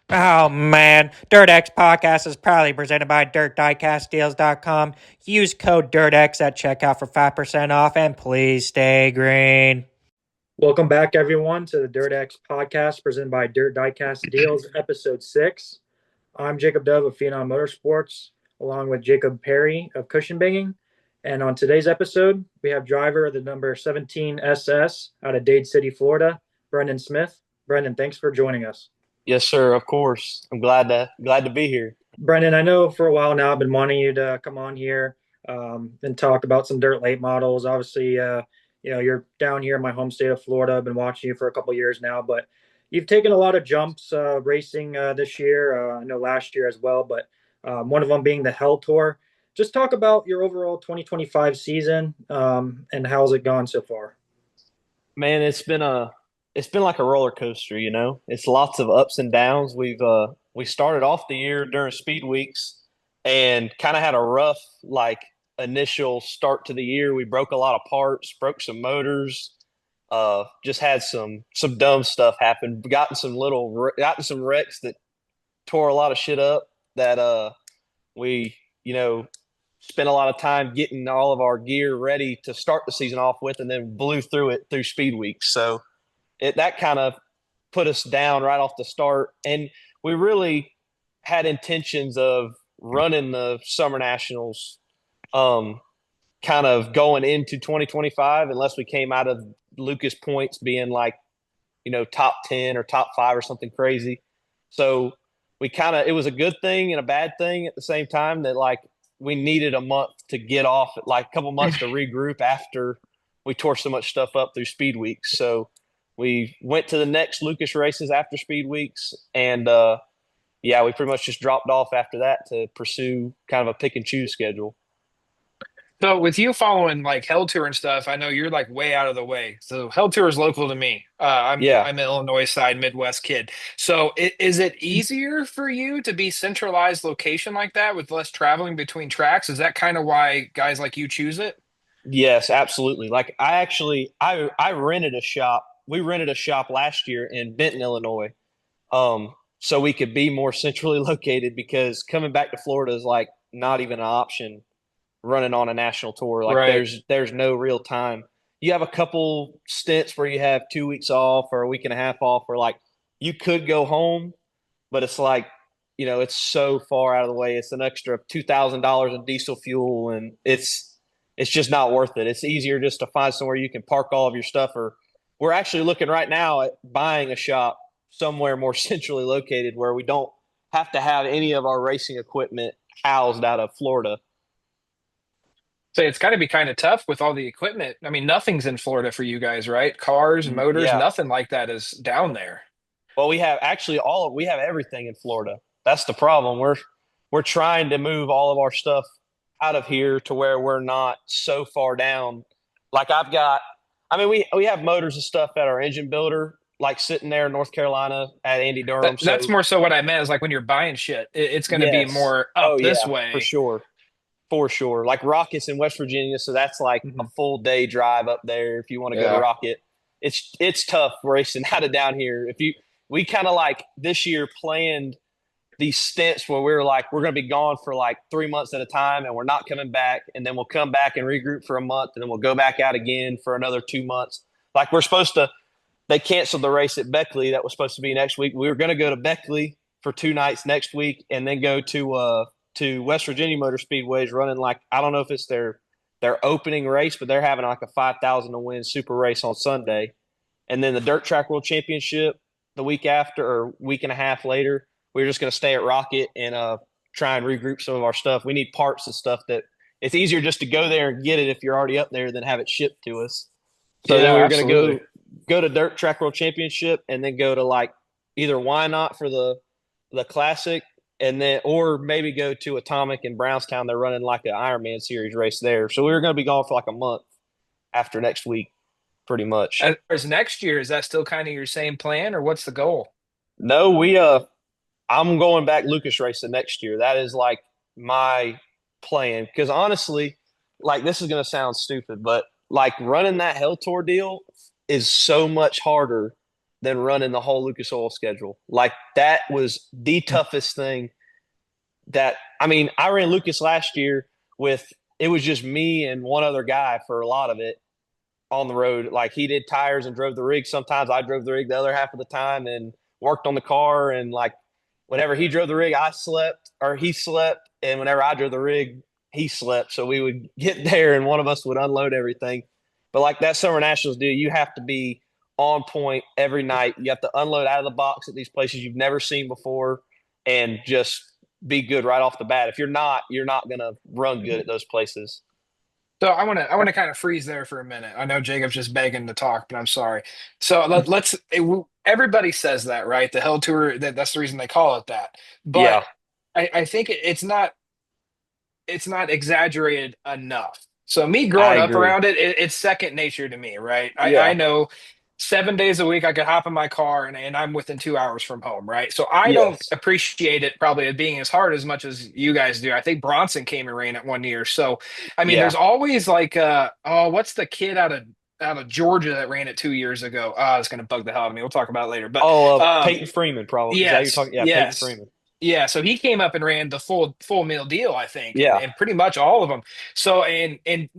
Oh man, DirtX podcast is proudly presented by DirtDiecastDeals.com. Use code DirtX at checkout for 5% off and please stay green. Welcome back, everyone, to the DirtX podcast presented by Dirt Diecast Deals, episode 6. I'm Jacob Dove of Phenom Motorsports, along with Jacob Perry of CushnBangn. And on today's episode, we have driver of the number 17 SS out of Dade City, Florida, Brenden Smith. Brenden, thanks for joining us. Yes, sir. Of course. I'm glad to be here. Brenden, I know for a while now I've been wanting you to come on here and talk about some dirt late models. Obviously, you're down here in my home state of Florida. I've been watching you for a couple of years now, but you've taken a lot of jumps racing this year. I know last year as well, but one of them being the Hell Tour. Just talk about your overall 2025 season and how's it gone so far? Man, it's been like a roller coaster, you know. It's lots of ups and downs. We started off the year during speed weeks and kind of had a rough like initial start to the year. We broke a lot of parts, broke some motors, just had some dumb stuff happen. Gotten some wrecks that tore a lot of shit up that we, you know, spent a lot of time getting all of our gear ready to start the season off with, and then blew through it through speed weeks. So that kind of put us down right off the start. And we really had intentions of running the Summer Nationals kind of going into 2025, unless we came out of Lucas points being like, top 10 or top 5 or something crazy. So it was a good thing and a bad thing at the same time, that like we needed a month to get off, like a couple months to regroup after we tore so much stuff up through speed weeks. So we went to the next Lucas races after speed weeks, and we pretty much just dropped off after that to pursue kind of a pick and choose schedule. So with you following like Hell Tour and stuff, I know you're like way out of the way. So Hell Tour is local to me. Yeah. I'm an Illinois side Midwest kid. So is it easier for you to be centralized location like that with less traveling between tracks? Is that kind of why guys like you choose it? Yes, absolutely. Like I rented a shop. We rented a shop last year in Benton, Illinois. So we could be more centrally located, because coming back to Florida is like not even an option running on a national tour. Like Right. there's no real time. You have a couple stints where you have 2 weeks off or a week and a half off, where like you could go home, but it's like, it's so far out of the way. It's an extra $2,000 in diesel fuel, and it's just not worth it. It's easier just to find somewhere you can park all of your stuff. Or we're actually looking right now at buying a shop somewhere more centrally located, where we don't have to have any of our racing equipment housed out of Florida. So it's got to be kind of tough with all the equipment. I mean, nothing's in Florida for you guys, right? Cars, motors, Yeah. nothing like that is down there. Well, we have everything in Florida. That's the problem. We're trying to move all of our stuff out of here to where we're not so far down. Like we have motors and stuff at our engine builder, like sitting there in North Carolina at Andy Durham. That's So more so what I meant is like when you're buying shit, it's going to be yes. more Oh up this yeah, for way. sure. For sure. Like Rocket's in West Virginia, so that's like a Mhm. full day drive up there if you want to go to Yeah. Rocket. It's tough racing out of down here. We kind of like this year planned these stints where we were like, we're going to be gone for like 3 months at a time, and we're not coming back, and then we'll come back and regroup for a month, and then we'll go back out again for another 2 months. Like they canceled the race at Beckley that was supposed to be next week. We were going to go to Beckley for 2 nights next week, and then go to West Virginia Motor Speedways running, like, I don't know if it's their opening race, but they're having like a 5,000 to win super race on Sunday. And then the Dirt Track World Championship the week after, or week and a half later, we are just going to stay at Rocket and try and regroup some of our stuff. We need parts and stuff that it's easier just to go there and get it if you're already up there than have it shipped to us. So then Yeah, we were going to absolutely. go to Dirt Track World Championship, and then go to like either Why Not for the classic, and then or maybe go to Atomic in Brownstown. They're running like an Ironman series race there. So we were going to be gone for like a month after next week, pretty much. As far as next year, is that still kind of your same plan, or what's the goal? No, I'm going back Lucas racing next year. That is like my plan, because honestly, like, this is going to sound stupid, but like running that Hell Tour deal is so much harder than running the whole Lucas Oil schedule. Like that was the toughest thing I mean, I ran Lucas last year it was just me and one other guy for a lot of it on the road. Like he did tires and drove the rig. Sometimes I drove the rig the other half of the time and worked on the car. And like whenever he drove the rig, I slept or he slept. And whenever I drove the rig, he slept. So we would get there and one of us would unload everything. But like that Summer Nationals deal, you have to be on point every night. You have to unload out of the box at these places you've never seen before and just be good right off the bat. If you're not going to run good at those places. So I want to kind of freeze there for a minute. I know Jacob's just begging to talk, but I'm sorry. So everybody says that, right? The Hell Tour, that's the reason they call it that. But Yeah, I think it's not exaggerated enough. So me I growing up agree. around it's second nature to me, right? I Yeah. know 7 days a week I could hop in my car and I'm within 2 hours from home, right? So I don't Yes. appreciate it probably as being as hard as much as you guys do. I think Bronson came and ran it one year. So I mean, Yeah. there's always like what's the kid out of Georgia that ran it 2 years ago? It's gonna bug the hell out of me. We'll talk about it later. But Oh, um Peyton Freeman, probably. Is that who you're yes, talking? Yeah, Peyton yes. Freeman. Yeah, so he came up and ran the full meal deal, I think, and Yeah. and pretty much all of them. So and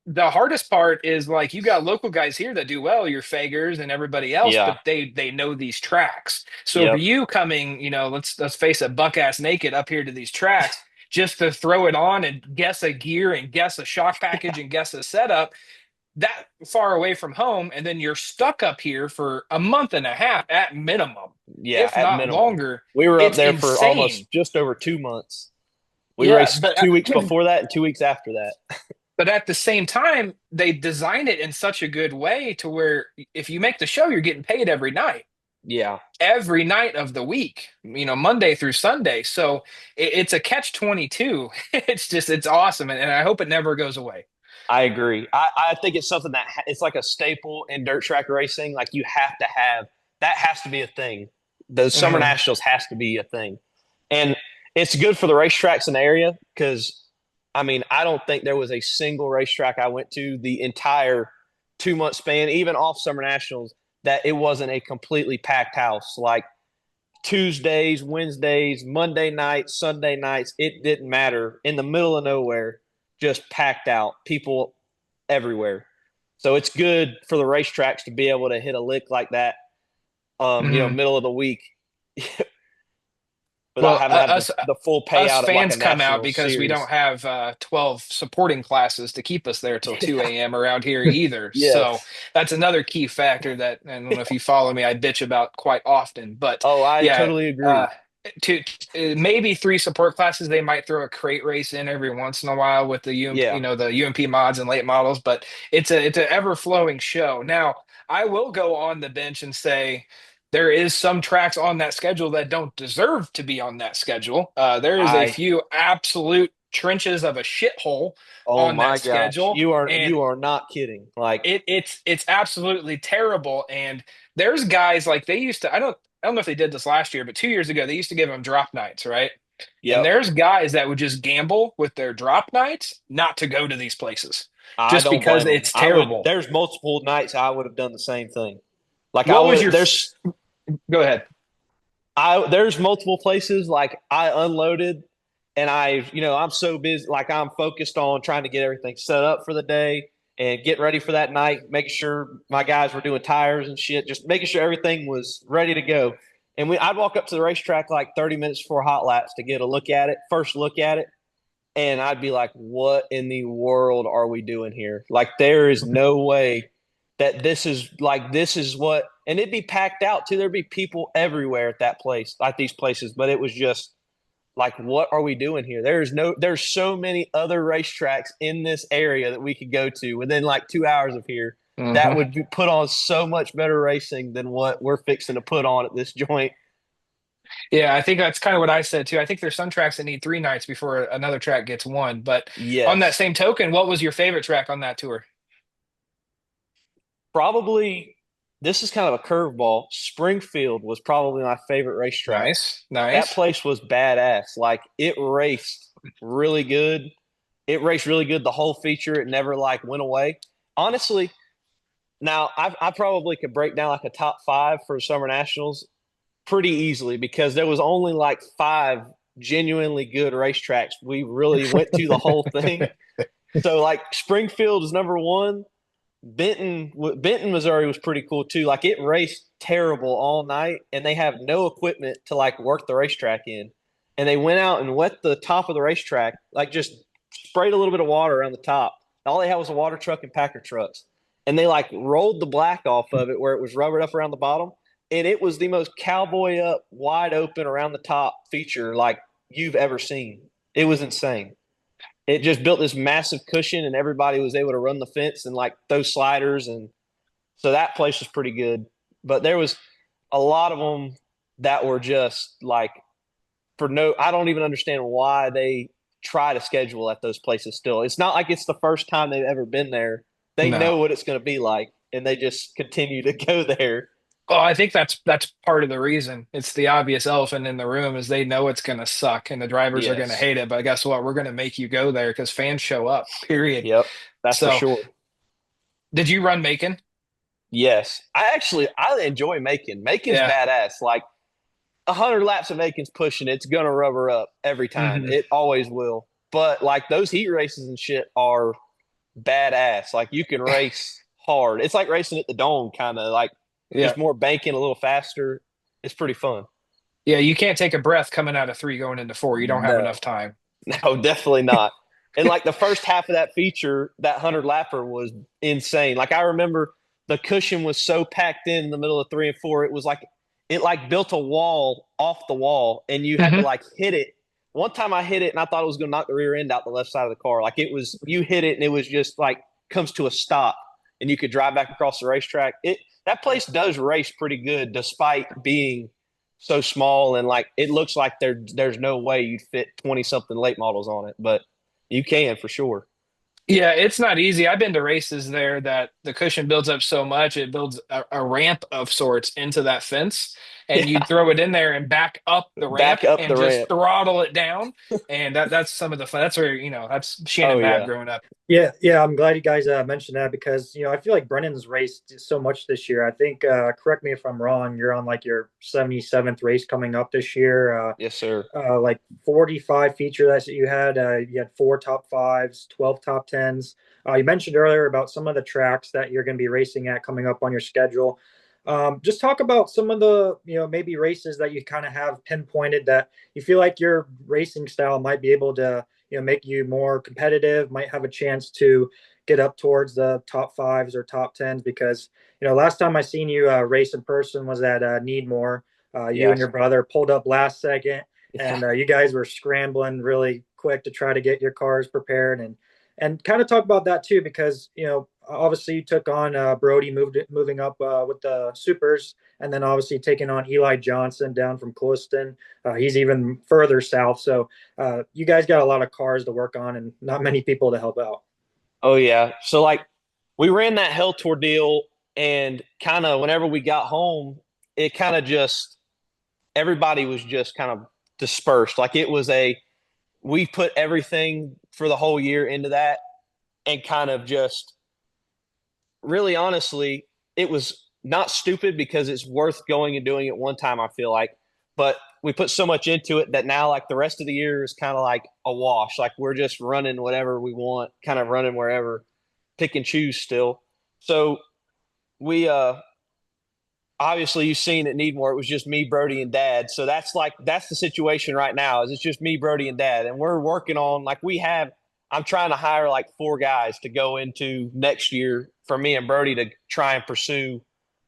the hardest part is like you got local guys here that do well, your Fagers and everybody else, Yeah. but they know these tracks. So for Yep. you coming, let's face it, buck ass naked up here to these tracks just to throw it on and guess a gear and guess a shock package and guess a setup that far away from home, and then you're stuck up here for a month and a half at minimum, Yeah, if at not minimum. longer. We were up It's there for insane. almost just over 2 months. We Yeah, raced but 2 weeks before that and 2 weeks after that. but at the same time, they design it in such a good way to where if you make the show, you're getting paid Yeah, every night of the week, Monday through Sunday. So it's a catch 22. It's awesome, and I hope it never goes away. I agree. I think it's something it's like a staple in dirt track racing. Like you have to have that has to be a thing. The Summer Mhm. Nationals has to be a thing. And it's good for the racetracks in the area because, I mean, I don't think there was a single racetrack I went to the entire 2 month span, even off Summer Nationals, that it wasn't a completely packed house. Like Tuesdays, Wednesdays, Monday nights, Sunday nights, it didn't matter. In the middle of nowhere, just packed out, people everywhere. So it's good for the racetracks to be able to hit a lick like that, Mhm. middle of the week without Well, having to have the full us payout of like a fans come out national because we don't series. have 12 supporting classes to keep us there till 2 a.m. around here either. So Yes. that's another key factor that I don't know if you follow me, I bitch about quite often. But Oh, I yeah, totally uh, agree. to maybe three support classes, they might throw a crate race in every once in a while with the Yeah. the UMP mods and late models, but it's an ever flowing show. Now, I will go on the bench and say there is some tracks on that schedule that don't deserve to be on that schedule. There is a I few absolute trenches of a shithole oh on that my gosh. schedule, You and are not kidding. Like, it's absolutely terrible. And there's guys like they used to. I don't know if they did this last year, but 2 years ago they used to give them drop nights, right? And yep. there's guys that would just gamble with their drop nights not to go to these places I just don't because blame them. it's terrible. There's multiple nights I would have done the same thing. Like What was your? Go ahead. there's multiple places like I unloaded and I'm so busy, like I'm focused on trying to get everything set up for the day and get ready for that night, making sure my guys were doing tires and shit, just making sure everything was ready to go. And I'd walk up to the racetrack like 30 minutes before hot laps to get a look at it, first look at it. And I'd be like, what in the world are we doing here? Like, there is no way that this is what, and it'd be packed out too. There'd be people everywhere at that place, like these places, but it was just like, what are we doing here? There's so many other racetracks in this area that we could go to within like 2 hours of here that Mhm. would put on so much better racing than what we're fixing to put on at this joint. Yeah, I think that's kind of what I said too. I think there's some tracks that need three nights before another track gets one. But on that Yes. same token, what was your favorite track on that tour? Probably, this is kind of a curveball. Springfield was probably my favorite racetrack. Nice, That nice. place was badass. Like it raced really good. It raced really good the whole feature. It never like went away. Honestly, Now, I probably could break down like a top 5 for Summer Nationals pretty easily because there was only like 5 genuinely good racetracks. We really went to the whole thing. So like Springfield is number 1. Benton, Missouri was pretty cool too. Like it raced terrible all night, and they have no equipment to like work the racetrack in. And they went out and wet the top of the racetrack, like just sprayed a little bit of water around the top. All they had was a water truck and Packer trucks, and they like rolled the black off of it where it was rubbered up around the bottom, and it was the most cowboy up, wide open around the top feature like you've ever seen. It was insane. It just built this massive cushion, and everybody was able to run the fence and like throw sliders, and so that place was pretty good. But there was a lot of them that were just like I don't even understand why they try to schedule at those places still. It's not like it's the first time they've ever been there. They know what it's going to be like, and they just continue to go there. Well, I think that's part of the reason. It's the obvious elephant in the room is they know it's going to suck and the drivers are going to Yes. hate it. But guess what? We're going to make you go there because fans show up. Period. Yep, that's for So, sure. did you run Macon? Yes, I enjoy Macon. Macon's Yeah. badass. Like 100 laps of Macon's pushing, it's gonna rubber up every time. Mhm. It always will. But like those heat races and shit are badass. Like you can race hard. It's like racing at the Dome, kind of like Yeah. just more banking, a little faster. It's pretty fun. Yeah. You can't take a breath coming out of 3 going into 4. You don't have No. enough time. No, definitely not. And like the first half of that feature, that 100 lapper was insane. Like I remember the cushion was so packed in the middle of 3 and 4, it was like it like built a wall off the wall, and you had to Mhm. like hit it. One time I hit it and I thought it was going to knock the rear end out the left side of the car. Like it was, you hit it and it was just like comes to a stop, and you could drive back across the racetrack. That place does race pretty good despite being so small, and like it looks like there's no way you'd fit 20 something late models on it, but you can for sure. Yeah, it's not easy. I've been to races there that the cushion builds up so much, it builds a ramp of sorts into that fence, and Yeah. you throw it in there and back up the ramp Back up and the just ramp. throttle it down. And that's some of the fun. That's where, that's Shannon Oh Bab yeah. growing up. Yeah. I'm glad you guys mentioned that because I feel like Brennan's raced so much this year. I think, correct me if I'm wrong, you're on like your 77th race coming up this year. Yes, sir. Like 45 feature that you had. You had 4 top 5s, 12 top 10s. You mentioned earlier about some of the tracks that you're going to be racing at coming up on your schedule. Just talk about some of the, maybe races that you kind of have pinpointed that you feel like your racing style might be able to, make you more competitive, might have a chance to get up towards the top 5s or top 10s. Because, last time I seen you race in person was at Needmore. You and your brother pulled up last second, and you guys were scrambling really quick to try to get your cars prepared, and kind of talk about that too, because obviously you took on Brody, moving up with the supers, and then obviously taking on Eli Johnson down from Clewiston. He's even further south, so you guys got a lot of cars to work on, and not many people to help out. Oh yeah. So like we ran that Hell Tour deal, and kind of whenever we got home, it kind of just everybody was just kind of dispersed. Like we put everything for the whole year into that, and kind of just really honestly, it was not stupid because it's worth going and doing it one time, I feel like. But we put so much into it that now like the rest of the year is kind of like a wash. Like we're just running whatever we want, kind of running wherever, pick and choose still. So we obviously you've seen at Needmore, it was just me, Brody, and Dad. So that's the situation right now, is it's just me, Brody, and Dad. And we're working on I'm trying to hire like 4 guys to go into next year for me and Brody to try and pursue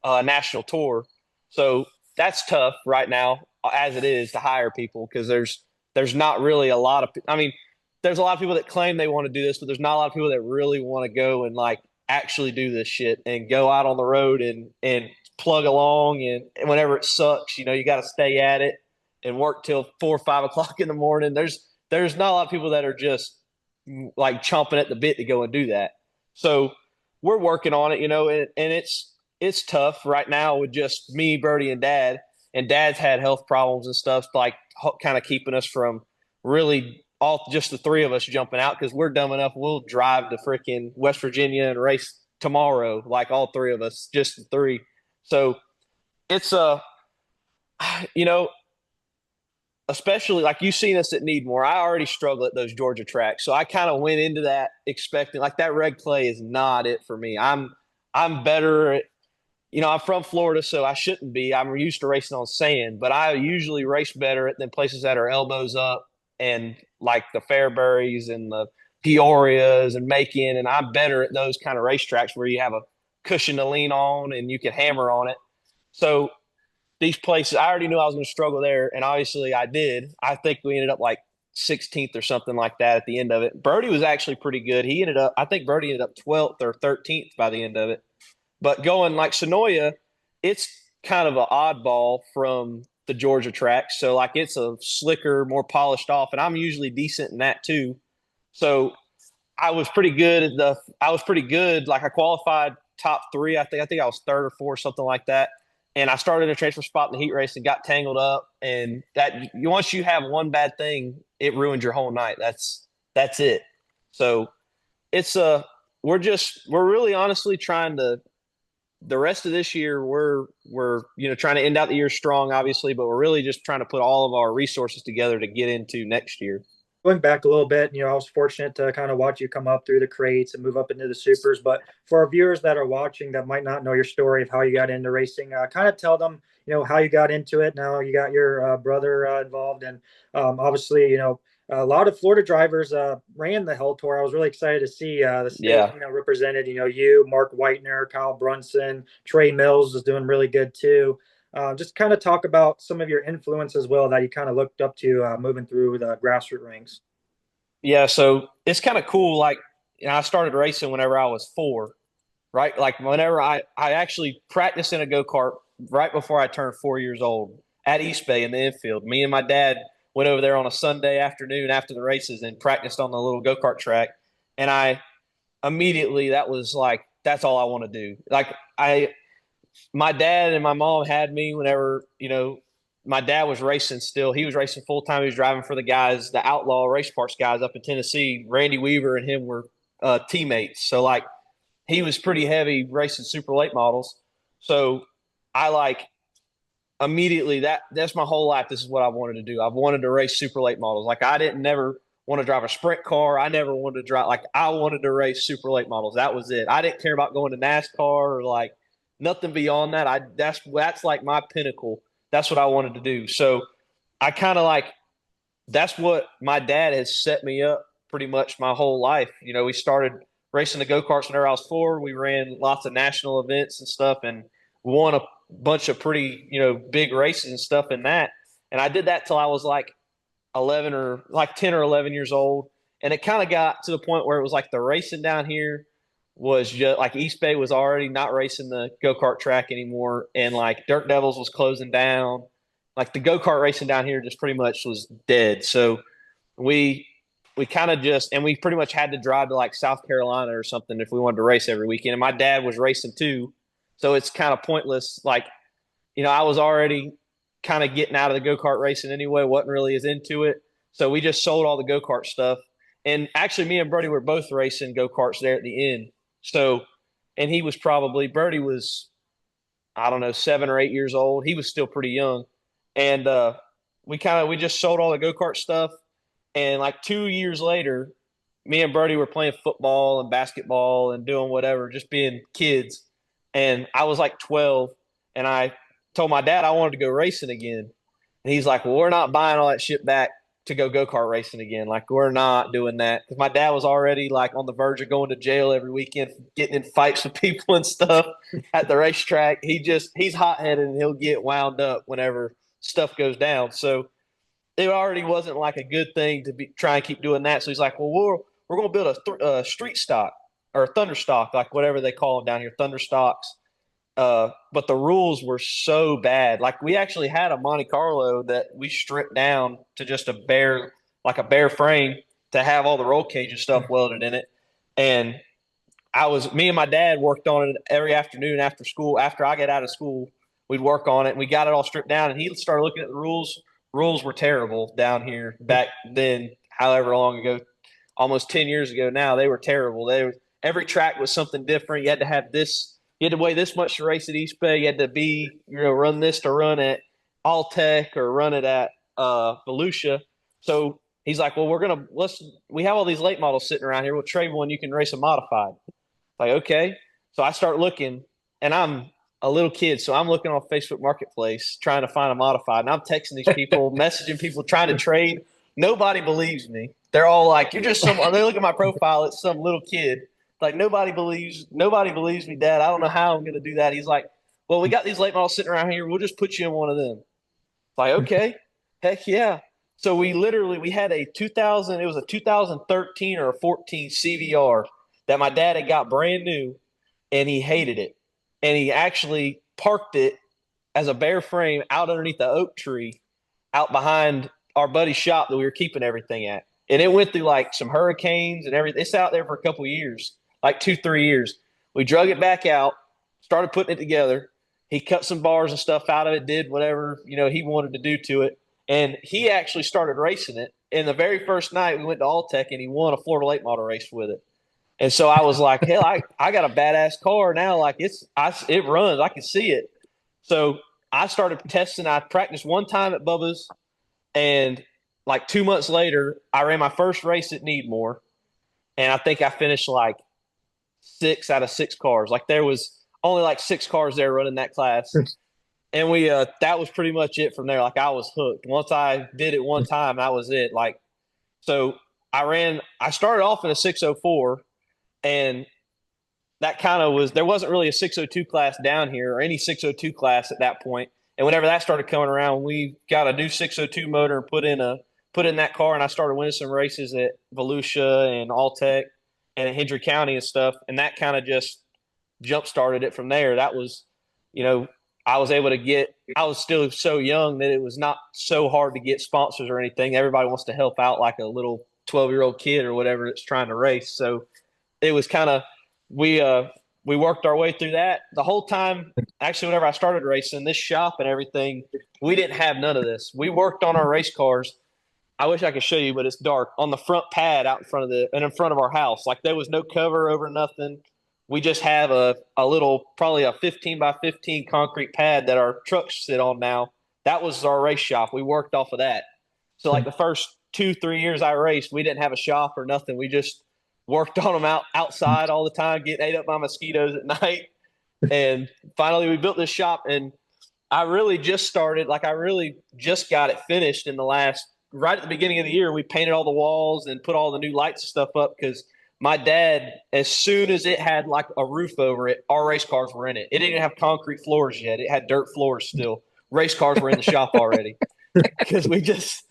a national tour. So that's tough right now as it is to hire people, because there's not really a lot of, there's a lot of people that claim they want to do this, but there's not a lot of people that really want to go and like actually do this shit and go out on the road and plug along. And whenever it sucks, you got to stay at it and work till 4 or 5 o'clock in the morning. There's not a lot of people that are just like chomping at the bit to go and do that. So we're working on it, and it's tough right now with just me, Brody, and Dad. And Dad's had health problems and stuff, like kind of keeping us from really just the 3 of us jumping out, because we're dumb enough we'll drive to freaking West Virginia and race tomorrow, like all three of us, just the three. So it's you know, especially like you've seen us at Needmore. I already struggle at those Georgia tracks, so I kind of went into that expecting like that red clay is not it for me. I'm better at, I'm from Florida, so I shouldn't be. I'm used to racing on sand, but I usually race better at than places that are elbows up and like the Fairburys and the Peorias and Macon, and I'm better at those kind of racetracks where you have a cushion to lean on and you can hammer on it. So these places, I already knew I was going to struggle there, and obviously I did. I think we ended up like 16th or something like that at the end of it. Birdie was actually pretty good. I think Birdie ended up 12th or 13th by the end of it. But going like Sonoya, it's kind of an oddball from the Georgia tracks. So like it's a slicker, more polished off, and I'm usually decent in that too. So I was pretty good Like I qualified top three. I think I was third or fourth, something like that. And I started a transfer spot in the heat race and got tangled up. And that once you have one bad thing, it ruins your whole night. That's it. So it's we're really honestly trying to. The rest of this year, we're trying to end out the year strong, obviously, but we're really just trying to put all of our resources together to get into next year. Going back a little bit, I was fortunate to kind of watch you come up through the crates and move up into the supers. But for our viewers that are watching that might not know your story of how you got into racing, kind of tell them, how you got into it. Now you got your brother involved, and obviously, a lot of Florida drivers ran the Hell Tour. I was really excited to see the state, represented. You, Mark Whitener, Kyle Brunson, Trey Mills is doing really good too. Just kind of talk about some of your influence as well that you kind of looked up to moving through the grassroots ranks. Yeah, so it's kind of cool. Like, I started racing whenever I was 4, right? Like whenever I actually practiced in a go-kart right before I turned 4 years old at East Bay in the infield. Me and my dad went over there on a Sunday afternoon after the races and practiced on the little go-kart track. And I immediately, that was like, that's all I want to do. Like my dad and my mom had me whenever, my dad was racing still. He was racing full time. He was driving for the guys, the Outlaw Race Parts guys up in Tennessee. Randy Weaver and him were teammates. So like he was pretty heavy racing super late models. So I like immediately that's my whole life. This is what I wanted to do. I've wanted to race super late models. Like I didn't never want to drive a sprint car. I never wanted to drive, like I wanted to race super late models. That was it. I didn't care about going to NASCAR or like nothing beyond that. That's like my pinnacle. That's what I wanted to do. So I kind of like, that's what my dad has set me up pretty much my whole life. We started racing the go-karts whenever I was 4. We ran lots of national events and stuff and won a bunch of pretty, big races and stuff in that. And I did that till I was like 11 or like 10 or 11 years old. And it kind of got to the point where it was like the racing down here was just like East Bay was already not racing the go-kart track anymore. And like Dirt Devils was closing down. Like the go-kart racing down here just pretty much was dead. So we kind of and we pretty much had to drive to like South Carolina or something if we wanted to race every weekend. And my dad was racing too. So it's kind of pointless. Like, I was already kind of getting out of the go-kart racing anyway, wasn't really as into it. So we just sold all the go-kart stuff. And actually me and Brody were both racing go-karts there at the end. So, and Birdie was, I don't know, 7 or 8 years old. He was still pretty young. And we just sold all the go-kart stuff. And like 2 years later, me and Birdie were playing football and basketball and doing whatever, just being kids. And I was like 12 and I told my dad I wanted to go racing again. And he's like, well, we're not buying all that shit back to go-kart racing again. Like, we're not doing that. Because my dad was already like on the verge of going to jail every weekend, getting in fights with people and stuff at the racetrack. He's hot-headed and he'll get wound up whenever stuff goes down. So it already wasn't like a good thing to try and keep doing that. So he's like, well, we're going to build a street stock or a thunder stock, like whatever they call them down here, thunder stocks. But the rules were so bad. Like we actually had a Monte Carlo that we stripped down to just a bare frame to have all the roll cage and stuff welded in it. And me and my dad worked on it every afternoon after school. After I get out of school, we'd work on it and we got it all stripped down. And he started looking at the rules. Rules were terrible down here back then, however long ago, almost 10 years ago now. They were terrible. every track was something different. You had to have this, you had to weigh this much to race at East Bay. You had to be, run this to run at Alltech or run it at Volusia. So he's like, well, we have all these late models sitting around here. We'll trade one. You can race a modified. Like, okay. So I start looking, and I'm a little kid. So I'm looking on Facebook Marketplace trying to find a modified. And I'm texting these people, messaging people, trying to trade. Nobody believes me. They're all like, you're just some, they look at my profile. It's some little kid. Like, nobody believes me, Dad. I don't know how I'm going to do that. He's like, well, we got these late models sitting around here. We'll just put you in one of them. Like, okay, heck yeah. So we had a 2013 or a 14 CVR that my dad had got brand new, and he hated it. And he actually parked it as a bare frame out underneath the oak tree out behind our buddy's shop that we were keeping everything at. And it went through like some hurricanes and everything. It's out there for a couple of years, like 2-3 years. We drug it back out, started putting it together. He cut some bars and stuff out of it, did whatever, he wanted to do to it. And he actually started racing it. And the very first night we went to Alltech, and he won a Florida late model race with it. And so I was like, hell, I got a badass car now. Like, it runs. I can see it. So I started testing. I practiced one time at Bubba's, and like 2 months later, I ran my first race at Needmore, and I think I finished like 6 out of 6 cars. Like, there was only like 6 cars there running that class. And we that was pretty much it from there. Like, I was hooked. Once I did it one time, that was it. Like, so I started off in a 604, and that kind of was – there wasn't really a 602 class down here or any 602 class at that point. And whenever that started coming around, we got a new 602 motor and put in that car, and I started winning some races at Volusia and Alltech and at Hendry County and stuff. And that kind of just jump-started it from there. That was, I was able to get – I was still so young that it was not so hard to get sponsors or anything. Everybody wants to help out like a little 12-year-old kid or whatever that's trying to race. So it was kind of – we worked our way through that the whole time. Actually, whenever I started racing, this shop and everything, we didn't have none of this. We worked on our race cars. I wish I could show you, but it's dark, on the front pad out in front of our house. Like, there was no cover over nothing. We just have a little, probably a 15 by 15 concrete pad that our trucks sit on now. That was our race shop. We worked off of that. So like the first 2-3 years I raced, we didn't have a shop or nothing. We just worked on them outside all the time, getting ate up by mosquitoes at night. And finally we built this shop, and I really just got it finished in the last, right at the beginning of the year. We painted all the walls and put all the new lights and stuff up, because my dad, as soon as it had like a roof over it, our race cars were in it. It didn't have concrete floors yet. It had dirt floors still. Race cars were in the shop already, because we just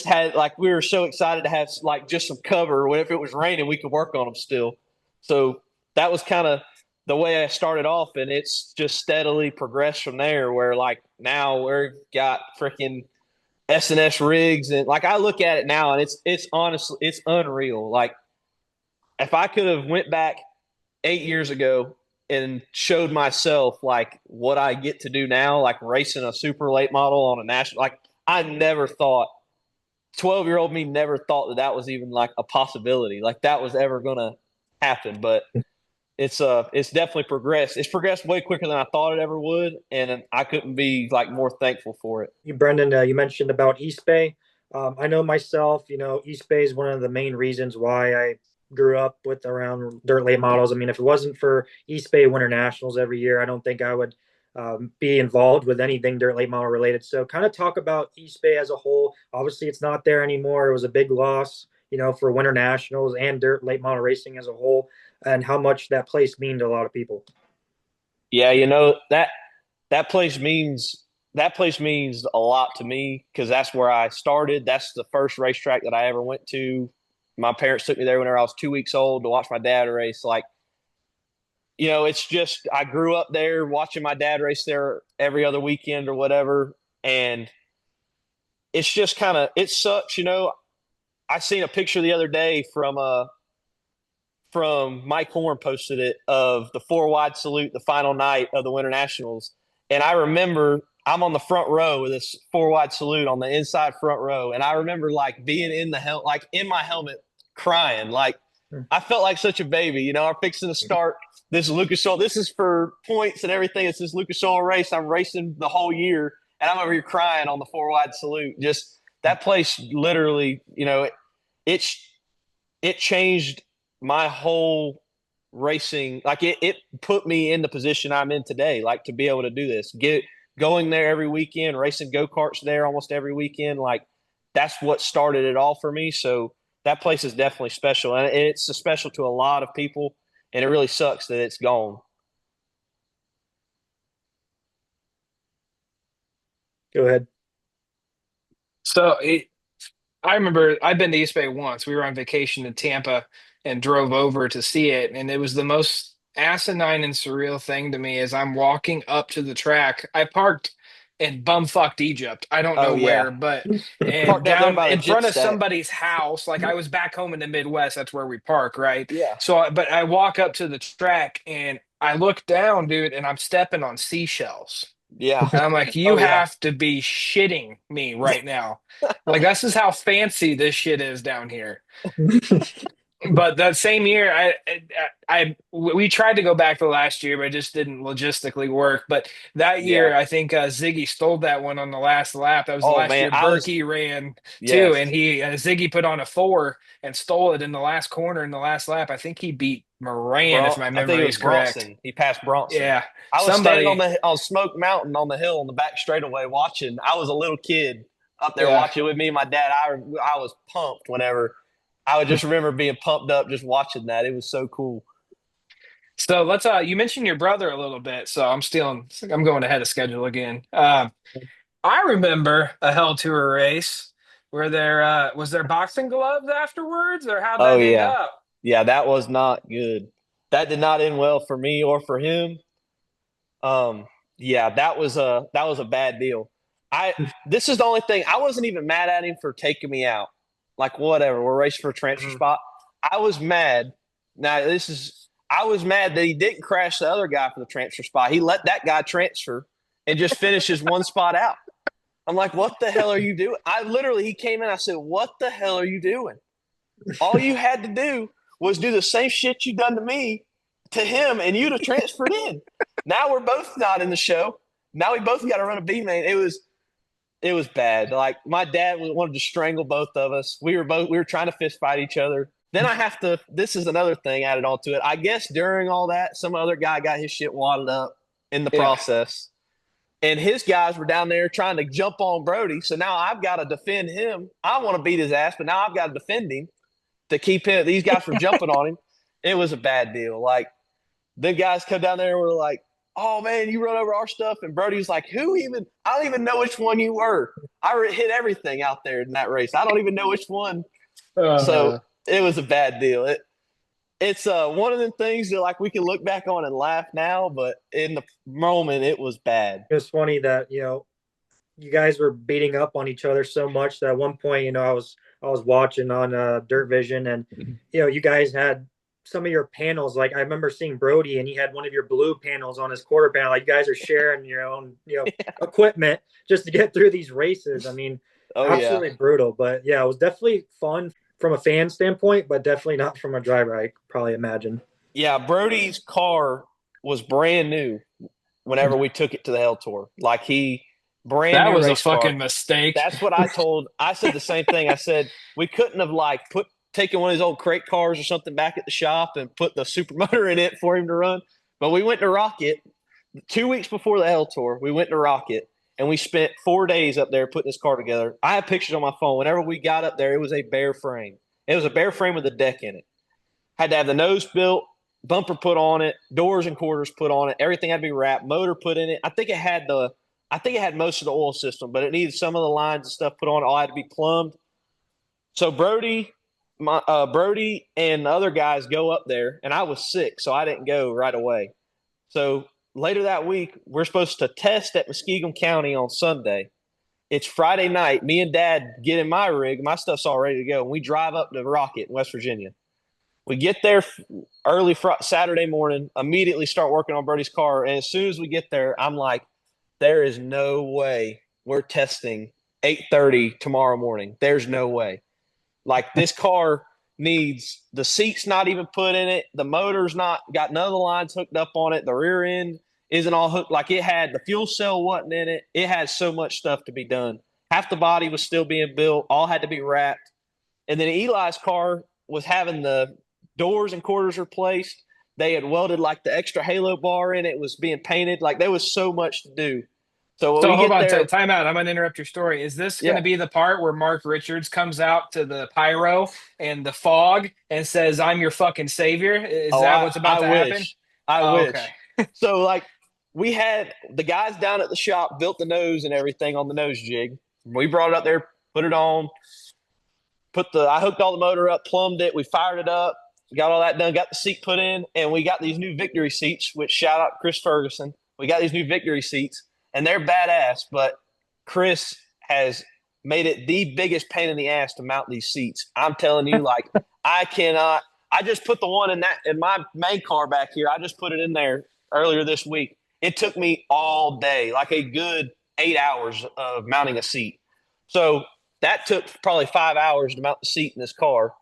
had, like, we were so excited to have like just some cover. If it was raining, we could work on them still. So that was kind of the way I started off, and it's just steadily progressed from there, where like now we've got freaking S&S rigs. And like, I look at it now, and it's honestly, it's unreal. Like, if I could have went back 8 years ago and showed myself like what I get to do now, like racing a super late model on a national, like, I never thought, 12-year-old me never thought that was even like a possibility, like that was ever going to happen. But it's definitely progressed. It's progressed way quicker than I thought it ever would, and I couldn't be like more thankful for it. Brenden, you mentioned about East Bay. I know myself, East Bay is one of the main reasons why I grew up with around dirt late models. I mean, if it wasn't for East Bay Winter Nationals every year, I don't think I would be involved with anything dirt late model related. So kind of talk about East Bay as a whole. Obviously, it's not there anymore. It was a big loss, for Winter Nationals and dirt late model racing as a whole, and how much that place means to a lot of people. Yeah, that place means a lot to me, because that's where I started. That's the first racetrack that I ever went to. My parents took me there whenever I was 2 weeks old to watch my dad race. Like, it's just, I grew up there watching my dad race there every other weekend or whatever. And it's just kind of, it sucks, I seen a picture the other day from Mike Horn posted it, of the 4-wide salute, the final night of the Winter Nationals. And I remember I'm on the front row with this 4-wide salute on the inside front row. And I remember like being in my helmet crying. Like, I felt like such a baby. You know, I'm fixing to start this Lucas Oil. This is for points and everything. It's this Lucas Oil race. I'm racing the whole year, and I'm over here crying on the four wide salute. Just that place, literally, you know, it it changed my whole racing. Like it put me in the position I'm in today. Like to be able to do this, going there every weekend, racing go karts there almost every weekend. Like that's what started it all for me. So that place is definitely special, and it's special to a lot of people. And it really sucks that it's gone. Go ahead. So I remember I've been to East Bay once. We were on vacation in Tampa and drove over to see it, and it was the most asinine and surreal thing to me as I'm walking up to the track. I parked in bumfucked Egypt. I don't Oh know yeah, where, but and parked out there down by the in jet front of stack. somebody's house. Like I was back home in the Midwest. That's where we park, right? Yeah, But I walk up to the track and I look down, dude, and I'm stepping on seashells. yeah. And I'm like, you Oh yeah. have to be shitting me right now. Like, this is how fancy this shit is down here. But that same year, we tried to go back to last year, but it just didn't logistically work. But that Yeah. year, I think Ziggy stole that one on the last lap. That was the Oh last man, year I was Berkey ran too, yes, and he Ziggy put on a 4 and stole it in the last corner in the last lap. I think he beat Moran, if my I think it memory was is correct. Bronson. He passed Bronson. Yeah, I was standing somebody. on Smoke Mountain on the hill on the back straightaway watching. I was a little kid up there Yeah. watching with me and my dad. I was pumped whenever I would just remember being pumped up just watching that. It was so cool. So let's you mentioned your brother a little bit, so I'm going ahead of schedule again. I remember a Hell Tour race where there was there boxing gloves afterwards, or how'd Oh that end yeah. up? Yeah, that was not good. That did not end well for me or for him. Um, yeah, that was a bad deal. I This is the only thing. I wasn't even mad at him for taking me out. Like whatever, we're racing for a transfer Mhm. spot. I was mad. Now this is I was mad that he didn't crash the other guy for the transfer spot. He let that guy transfer and just finish his one spot out. I'm like, what the hell are you doing? He came in. I said, what the hell are you doing? All you had to do was do the same shit you done to me to him, and you'd have transferred in. Now we're both not in the show. Now we both got to run a B main. It was bad. Like my dad wanted to strangle both of us. We were trying to fist fight each other. Then I have to. This is another thing added onto it. I guess during all that, some other guy got his shit wadded up in the Yeah. process, and his guys were down there trying to jump on Brody. So now I've got to defend him. I want to beat his ass, but now I've got to defend him to keep him. These guys from jumping on him. It was a bad deal. Like the guys come down there and were like, "Oh man, you run over our stuff," and Brody's like, "Who even? I don't even know which one you were. I hit everything out there in that race. I don't even know which one." So Uh, it was a bad deal. It's one of the things that like we can look back on and laugh now, but in the moment it was bad. It was funny that you guys were beating up on each other so much that at one point I was watching on Dirt Vision, and you guys had some of your panels. Like I remember seeing Brody, and he had one of your blue panels on his quarter panel. Like you guys are sharing your own equipment just to get through these races. I mean, Oh yeah. absolutely brutal. But yeah, it was definitely fun from a fan standpoint, but definitely not from a driver, I probably imagine. Yeah, Brody's car was brand new whenever we took it to the Hell Tour. Like he brand that new was a race car. fucking mistake. That's what I said the same thing. I said we couldn't have like taken one of these old crate cars or something back at the shop and put the super motor in it for him to run. But we went to Rocket 2 weeks before the Hell Tour. We went to Rocket and we spent 4 days up there putting this car together. I have pictures on my phone. Whenever we got up there, it was a bare frame. It was a bare frame with a deck in it. Had to have the nose built, bumper put on it, doors and quarters put on it. Everything had to be wrapped, motor put in it. I think it had most of the oil system, but it needed some of the lines and stuff put on it. All had to be plumbed. So Brody and the other guys go up there, and I was sick, so I didn't go right away. So later that week, we're supposed to test at Muskingum County on Sunday. It's Friday night. Me and Dad get in my rig. My stuff's all ready to go, and we drive up to Rocket in West Virginia. We get there early Saturday morning, immediately start working on Brody's car. And as soon as we get there, I'm like, there is no way we're testing 8:30 tomorrow morning. There's no way. Like this car needs the seats not even put in it. The motor's not got none of the lines hooked up on it. The rear end isn't all hooked. Like it had the fuel cell wasn't in it. It had so much stuff to be done. Half the body was still being built. All had to be wrapped. And then Eli's car was having the doors and quarters replaced. They had welded like the extra halo bar in it, was being painted. Like there was so much to do. So when So we hold get on, there, time out. I'm going to interrupt your story. Is this going yeah. to be the part where Mark Richards comes out to the pyro and the fog and says, "I'm your fucking savior"? Is Oh, that what's about I to happen? wish. I Oh, okay. wish. So like we had the guys down at the shop built the nose and everything on the nose jig. We brought it up there, put it on, I hooked all the motor up, plumbed it, we fired it up, got all that done, got the seat put in, and we got these new Victory seats, which shout out Chris Ferguson. We got these new Victory seats, and they're badass, but Chris has made it the biggest pain in the ass to mount these seats. I'm telling you, like, I cannot. I just put the one in my main car back here. I just put it in there earlier this week. It took me all day, like a good 8 hours of mounting a seat. So that took probably 5 hours to mount the seat in this car.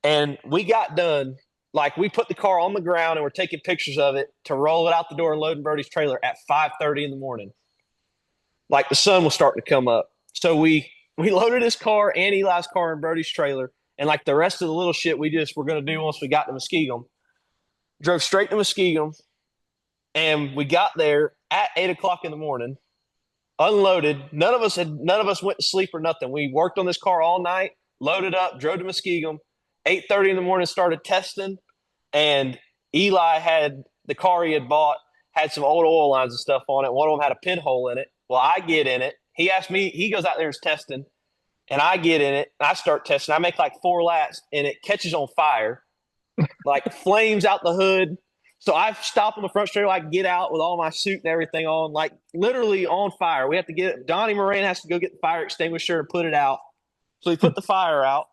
And we got done. Like we put the car on the ground and we're taking pictures of it to roll it out the door and load in Brody's trailer at 5:30 in the morning. Like the sun was starting to come up. So we loaded his car and Eli's car in Brody's trailer. And like the rest of the little shit we just were going to do once we got to Muskegum. Drove straight to Muskegum. And we got there at 8 o'clock in the morning, unloaded. None of us went to sleep or nothing. We worked on this car all night, loaded up, drove to Muskegum. 8:30 in the morning, started testing, and Eli had the car he had bought had some old oil lines and stuff on it. One of them had a pinhole in it. Well, I get in it. He asked me. He goes out there and is testing, and I get in it. And I start testing. I make like 4 laps, and it catches on fire, like flames out the hood. So I stop on the front straight, like get out with all my suit and everything on, like literally on fire. We have to get it. Donnie Moran has to go get the fire extinguisher and put it out. So we put the fire out.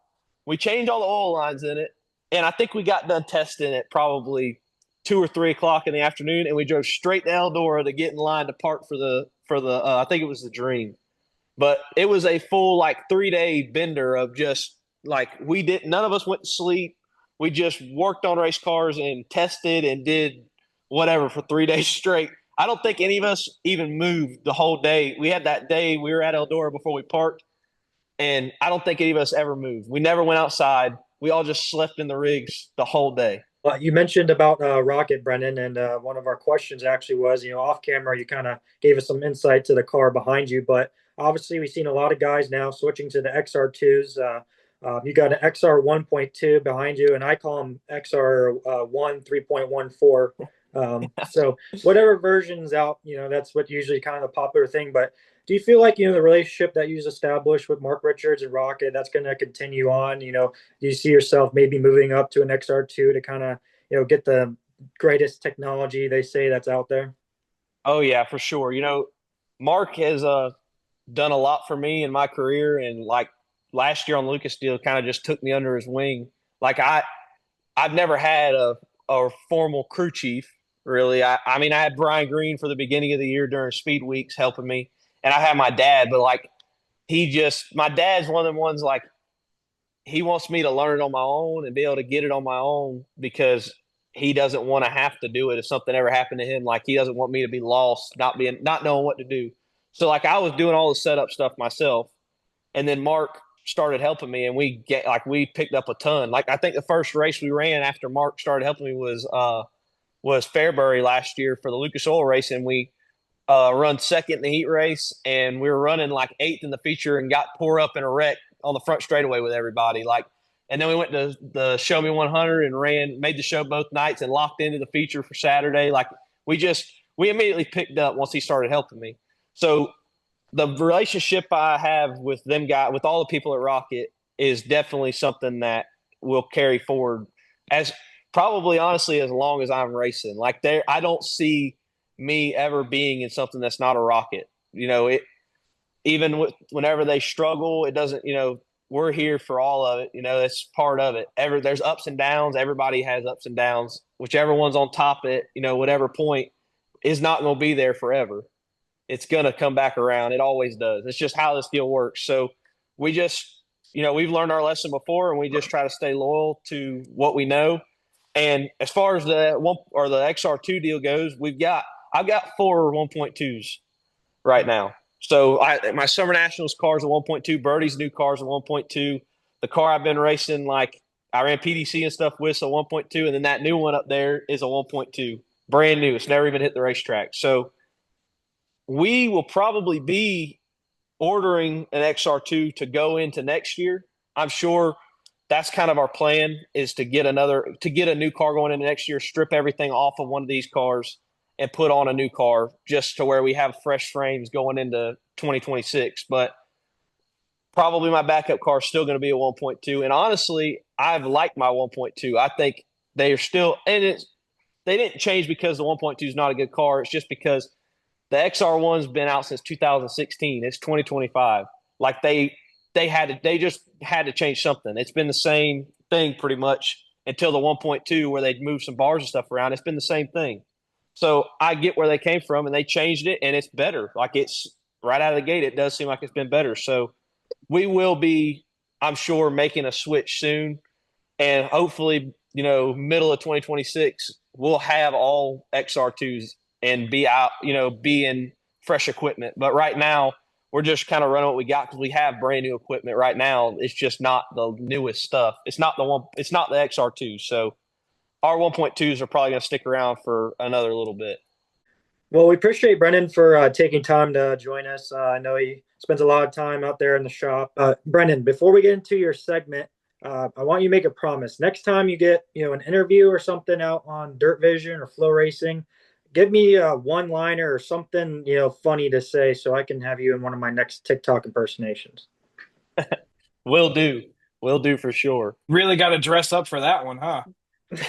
We changed all the oil lines in it. And I think we got done testing it probably 2 or 3 o'clock in the afternoon. And we drove straight to Eldora to get in line to park for the I think it was the Dream. But it was a full like 3-day bender of just like none of us went to sleep. We just worked on race cars and tested and did whatever for 3 days straight. I don't think any of us even moved the whole day. We had that day we were at Eldora before we parked, and I don't think any of us ever moved. We never went outside. We all just slept in the rigs the whole day. Well, you mentioned about Rocket, Brendan, and one of our questions actually was, off camera, you kind of gave us some insight to the car behind you, but obviously we've seen a lot of guys now switching to the XR2s. You got an XR 1.2 behind you, and I call them XR 1 3.14. So whatever version's out, that's what usually kind of the popular thing. But do you feel like, the relationship that you've established with Mark Richards and Rocket, that's going to continue on? Do you see yourself maybe moving up to an XR2 to kind of, get the greatest technology they say that's out there? Oh, yeah, for sure. Mark has done a lot for me in my career, and like last year on Lucas deal kind of just took me under his wing. Like I've never had a formal crew chief really. I mean, I had Brian Green for the beginning of the year during speed weeks helping me, and I had my dad, but like my dad's one of them ones like he wants me to learn it on my own and be able to get it on my own because he doesn't want to have to do it if something ever happened to him. Like he doesn't want me to be lost, not knowing what to do. So like I was doing all the setup stuff myself, and then Mark started helping me, and we picked up a ton. Like I think the first race we ran after Mark started helping me was Fairbury last year for the Lucas Oil race, and we run second in the heat race, and we were running like 8th in the feature and got tore up in a wreck on the front straightaway with everybody. Like, and then we went to the Show Me 100 and made the show both nights and locked into the feature for Saturday. Like we immediately picked up once he started helping me. So the relationship I have with with all the people at Rocket is definitely something that will carry forward as probably honestly as long as I'm racing. Like I don't see me ever being in something that's not a Rocket. Whenever they struggle, it doesn't, we're here for all of it. That's part of it. There's ups and downs. Everybody has ups and downs. Whichever one's on top of it, whatever point is not going to be there forever. It's going to come back around. It always does. It's just how this deal works. So we just, we've learned our lesson before, and we just try to stay loyal to what we know. And as far as the XR2 deal goes, I've got 4 1.2s right now. So my Summer Nationals car is a 1.2. Birdie's new car is a 1.2. The car I've been racing, like I ran PDC and stuff with, a 1.2, and then that new one up there is a 1.2, brand new. It's never even hit the racetrack. So we will probably be ordering an XR2 to go into next year. I'm sure that's kind of our plan, is to get a new car going into next year, strip everything off of one of these cars and put on a new car, just to where we have fresh frames going into 2026. But probably my backup car is still going to be a 1.2. And honestly, I've liked my 1.2. I think they are still, they didn't change because the 1.2 is not a good car. It's just because the XR1's been out since 2016. It's 2025. Like they just had to change something. It's been the same thing pretty much until the 1.2, where they'd move some bars and stuff around. It's been the same thing. So I get where they came from, and they changed it, and it's better. Like, it's right out of the gate, it does seem like it's been better. So we will be, I'm sure, making a switch soon, and hopefully, middle of 2026, we'll have all XR2s and be out, be in fresh equipment. But right now, we're just kind of running what we got, because we have brand new equipment right now. It's just not the newest stuff. It's not the XR2. So our 1.2s are probably going to stick around for another little bit. Well, we appreciate Brenden for taking time to join us. I know he spends a lot of time out there in the shop. Brenden, before we get into your segment, I want you to make a promise. Next time you get, an interview or something out on Dirt Vision or Flow Racing, give me a one-liner or something, funny to say, so I can have you in one of my next TikTok impersonations. Will do for sure. Really got to dress up for that one, huh?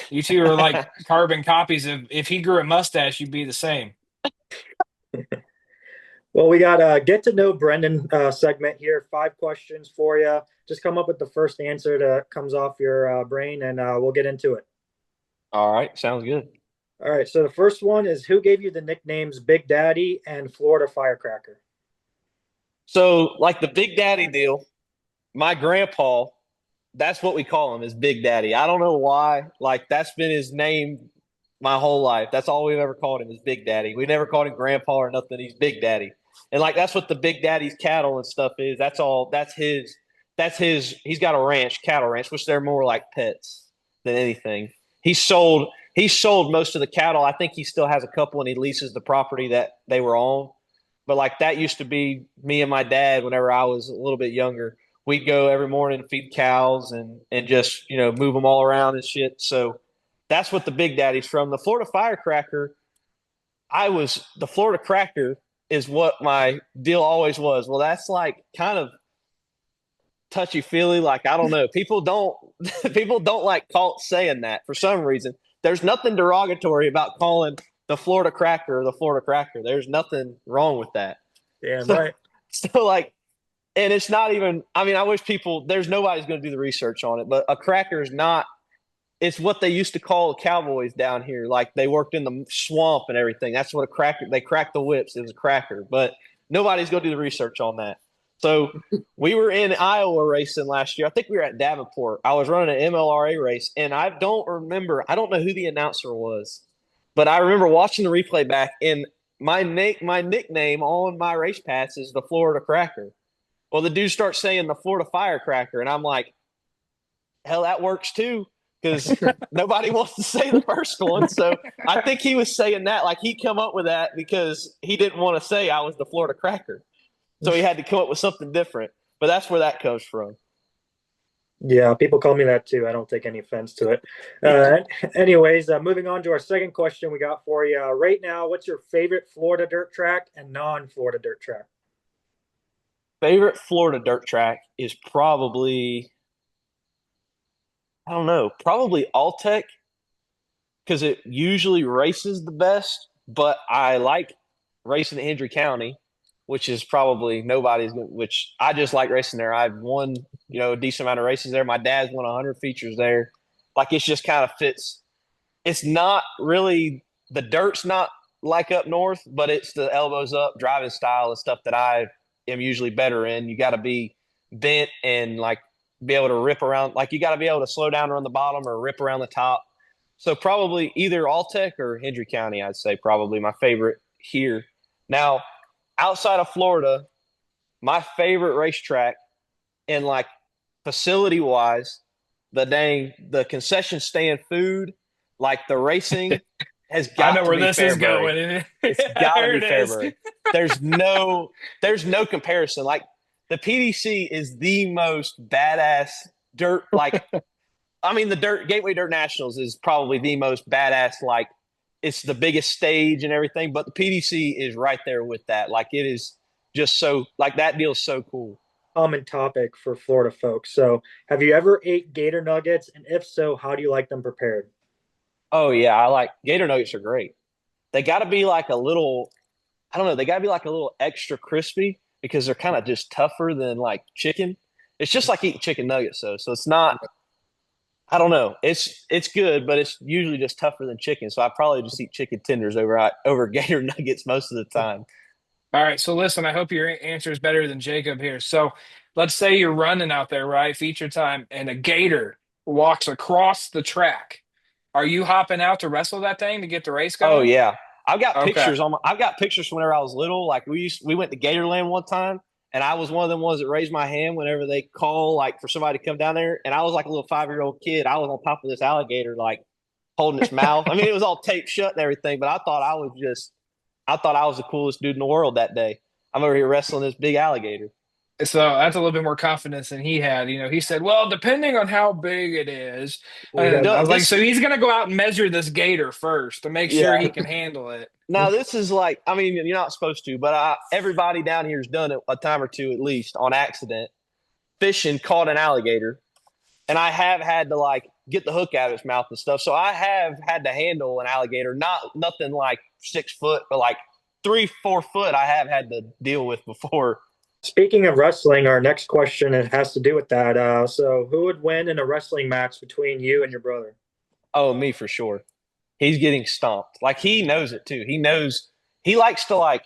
You two are like carbon copies of, if he grew a mustache, you'd be the same. Well, we got a get to know Brenden segment here. 5 questions for you. Just come up with the first answer that comes off your brain, and we'll get into it. All right. Sounds good. All right. So the first one is, who gave you the nicknames Big Daddy and Florida Firecracker? So, like the Big Daddy deal, my grandpa, that's what we call him, is Big Daddy. I don't know why. Like, that's been his name my whole life. That's all we've ever called him, is Big Daddy. We never called him Grandpa or nothing. He's Big Daddy. And like, that's what the Big Daddy's cattle and stuff is. That's all. That's his. He's got a ranch, cattle ranch, which they're more like pets than anything. He sold most of the cattle. I think he still has a couple, and he leases the property that they were on. But like, that used to be me and my dad whenever I was a little bit younger. We'd go every morning and feed cows and just, move them all around and shit. So that's what the Big Daddy's from. The Florida Firecracker, the Florida Cracker is what my deal always was. Well, that's like kind of touchy-feely. Like, I don't know. People don't like saying that for some reason. There's nothing derogatory about calling the Florida Cracker the Florida Cracker. There's nothing wrong with that. Yeah, right. So like, and it's not even, I wish there's nobody's going to do the research on it, but a cracker is not, it's what they used to call cowboys down here. Like, they worked in the swamp and everything. That's what a cracker, they cracked the whips. It was a cracker, but nobody's going to do the research on that. So we were in Iowa racing last year. I think we were at Davenport. I was running an MLRA race, and I don't know who the announcer was, but I remember watching the replay back, and my nickname on my race pass is the Florida Cracker. Well, the dude starts saying the Florida Firecracker, and I'm like, hell, that works too, because nobody wants to say the first one. So I think he was saying that, like, he come up with that because he didn't want to say I was the Florida Cracker. So he had to come up with something different. But that's where that comes from. Yeah, people call me that too. I don't take any offense to it. Anyways, moving on to our second question we got for you. Right now, what's your favorite Florida dirt track and non-Florida dirt track? Favorite Florida dirt track is probably, I don't know, probably Alltech, because it usually races the best, but I like racing in Hendry County, which is probably which I just like racing there. I've won, a decent amount of races there. My dad's won 100 features there. Like, it's just kind of fits. It's not really, the dirt's not like up north, but it's the elbows up driving style and stuff that I am usually better in. You got to be bent and like be able to rip around. Like you got to be able to slow down around the bottom or rip around the top. So probably either Alltech or Hendry County, I'd say probably my favorite here. Now, outside of Florida, my favorite racetrack and like facility wise, the concession stand food, like the racing has I got know to where be this is Fairbury. going. It's got to There be it is. Fairbury. There's no comparison. Like the PDC is the most badass dirt. Like I mean, the Gateway Dirt Nationals is probably the most badass. Like it's the biggest stage and everything, but the PDC is right there with that. Like it is just so like that deal's so cool. Common topic for Florida folks. So, have you ever ate gator nuggets? And if so, how do you like them prepared? Oh yeah, I like Gator Nuggets are great. They got to be like a little, I don't know, they got to be like a little extra crispy because they're kind of just tougher than like chicken. It's just like eating chicken nuggets though. So it's not, I don't know. It's good, but it's usually just tougher than chicken. So I probably just eat chicken tenders over Gator Nuggets most of the time. All right, so listen, I hope your answer is better than Jacob here. So let's say you're running out there, right? Feature time, and a gator walks across the track. Are you hopping out to wrestle that thing to get the race Oh going? yeah, Okay. I've got pictures from whenever I was little. Like we went to Gatorland one time, and I was one of them ones that raised my hand whenever they call like for somebody to come down there. And I was like a little 5-year-old kid. I was on top of this alligator, like holding its mouth. I mean, it was all taped shut and everything, but I thought I was the coolest dude in the world that day. I'm over here wrestling this big alligator. So that's a little bit more confidence than he had. He said, well, depending on how big it is. We got And I No, was like, so this, he's going to go out and measure this gator first to make sure yeah. he can handle it. Now this is like, I mean, you're not supposed to, but everybody down here has done it a time or two at least on accident. Fishing, caught an alligator, and I have had to like get the hook out of its mouth and stuff. So I have had to handle an alligator, nothing like 6 foot, but like 3-4 foot. I have had to deal with before. Speaking of wrestling, our next question it has to do with that. So, who would win in a wrestling match between you and your brother? Oh, me for sure. He's getting stomped. Like he knows it too. He knows he likes to like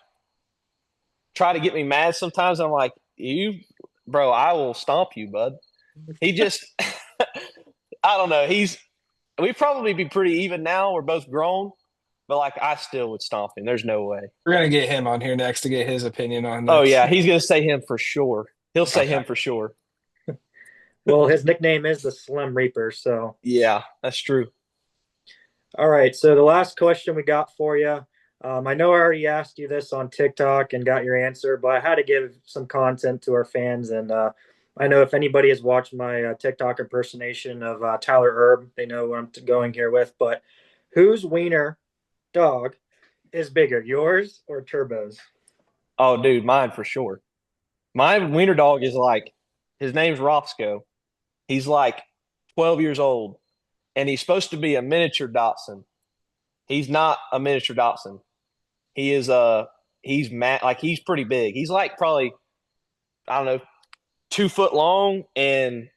try to get me mad sometimes. I'm like, bro, I will stomp you, bud. He just, I don't know. We probably be pretty even now. We're both grown, but like I still would stomp him. There's no way. We're going to get him on here next to get his opinion on Oh this. yeah, he's gonna say him for sure. He'll say Okay. him for sure. Well, his nickname is the Slim Reaper. So, Yeah, that's true. all right. So, the last question we got for you. I know I already asked you this on TikTok and got your answer, but I had to give some content to our fans. And I know if anybody has watched my TikTok impersonation of Tyler Erb, they know what I'm going here with. But whose wiener dog is bigger, yours or Turbo's? Oh, dude, mine for sure. My wiener dog is like his name's Roscoe. He's like 12 years old, and he's supposed to be a miniature Dotson. He's not a miniature Dotson. He is like he's pretty big. He's like probably I don't know 2 foot long, and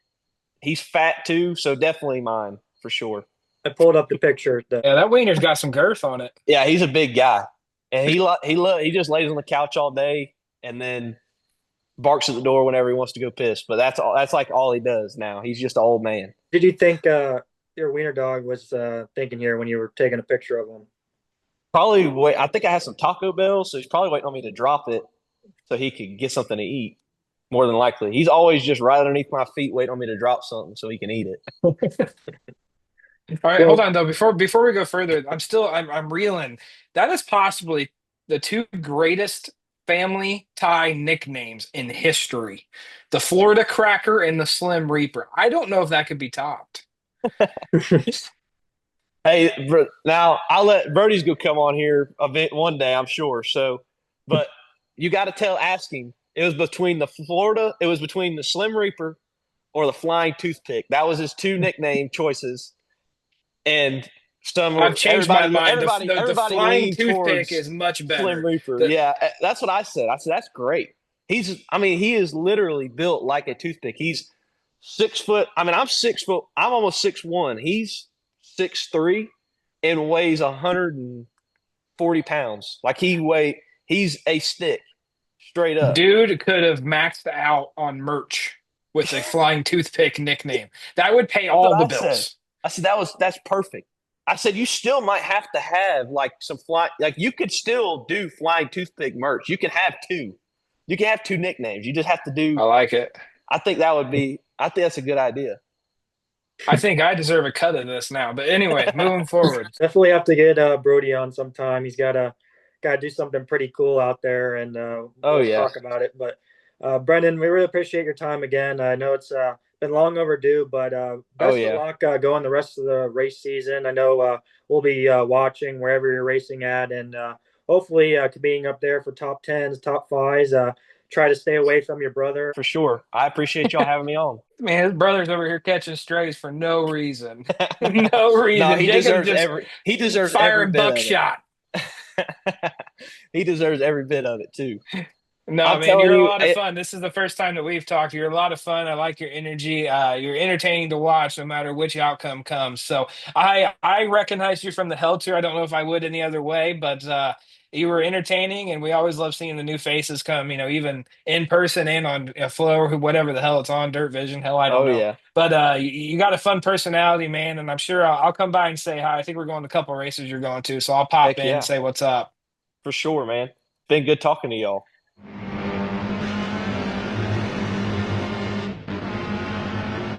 he's fat too. So definitely mine for sure. I pulled up the picture. Yeah, that wiener's got some girth on it. Yeah, he's a big guy, and he just lays on the couch all day, and then barks at the door whenever he wants to go piss. But that's all. That's like all he does now. He's just an old man. Did you think your wiener dog was thinking here when you were taking a picture of him? Probably wait. I think I have some Taco Bell, so he's probably waiting on me to drop it so he could get something to eat. More than likely, he's always just right underneath my feet, waiting on me to drop something so he can eat it. All right, Well, hold on though. Before we go further, I'm reeling. That is possibly the two greatest family tie nicknames in history: the Florida Cracker and the Slim Reaper. I don't know if that could be topped. Hey, now I'll let Birdie's go come on here a bit one day, I'm sure. So, but you got to ask him. It was between the Slim Reaper or the Flying Toothpick. That was his two nickname choices. And I've changed my mind. The everybody Flying leaned Toothpick towards is much Slim better. Reaper. Yeah, that's what I said. I said that's great. He is literally built like a toothpick. He's 6 foot. I mean, I'm 6 foot. I'm almost 6'1". He's 6'3" and weighs 140 pounds. Like he's a stick straight up. Dude could have maxed out on merch. with a flying toothpick nickname. That would pay That's what all the I said. bills. I said that's perfect. I said you still might have to have like some you could still do flying toothpick merch. You can have two. You can have two nicknames. You just have to do. I like it. I think that's a good idea. I think I deserve a cut of this now. But anyway, moving forward. Definitely have to get Brody on sometime. He's gotta do something pretty cool out there, and we'll talk about it. But Brenden, we really appreciate your time again. I know it's been long overdue, but best of luck going the rest of the race season. I know we'll be watching wherever you're racing at, and hopefully being up there for top tens, top fives. Try to stay away from your brother. For sure. I appreciate y'all having me on. Man, his brother's over here catching strays for no reason. No reason. No, he deserves every bit buckshot. He deserves every bit of it too. No, man, you're a lot of fun. This is the first time that we've talked. You're a lot of fun. I like your energy. You're entertaining to watch no matter which outcome comes. So I recognize you from the Hell Tour. I don't know if I would any other way, but you were entertaining, and we always love seeing the new faces come, even in person and on a flow or whatever the hell it's on, Dirt Vision. Hell, I don't know. Yeah. But you got a fun personality, man, and I'm sure I'll come by and say hi. I think we're going to a couple races you're going to, so I'll pop in and say what's up. For sure, man. Been good talking to y'all.